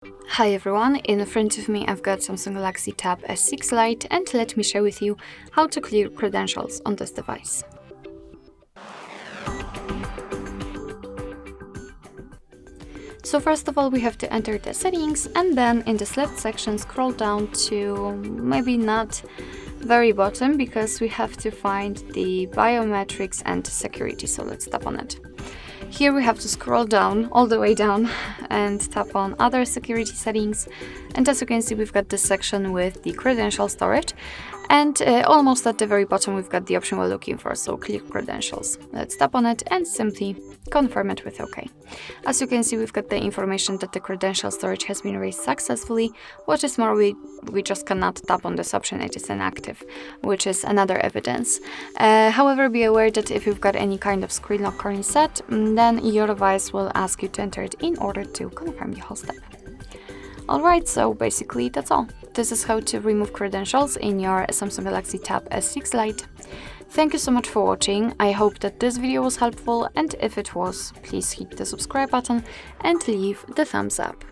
Hi everyone, in front of me I've got Samsung Galaxy Tab S6 Lite, and let me share with you how to clear credentials on this device. So first of all we have to enter the settings, and then in this left section scroll down to maybe not very bottom, because we have to find the biometrics and security, so let's tap on it. Here we have to scroll down, all the way down, and tap on other security settings, and as you can see we've got this section with the credential storage, and almost at the very bottom we've got the option we're looking for, so clear credentials. Let's tap on it and simply confirm it with OK. As you can see we've got the information that the credential storage has been raised successfully. What is more, we just cannot tap on this option, it is inactive, which is another evidence. However, be aware that if you've got any kind of screen lock or reset, then your device will ask you to enter it in order to confirm the whole step. Alright, so basically that's all. This is how to remove credentials in your Samsung Galaxy Tab S6 Lite. Thank you so much for watching. I hope that this video was helpful, and if it was, please hit the subscribe button and leave the thumbs up.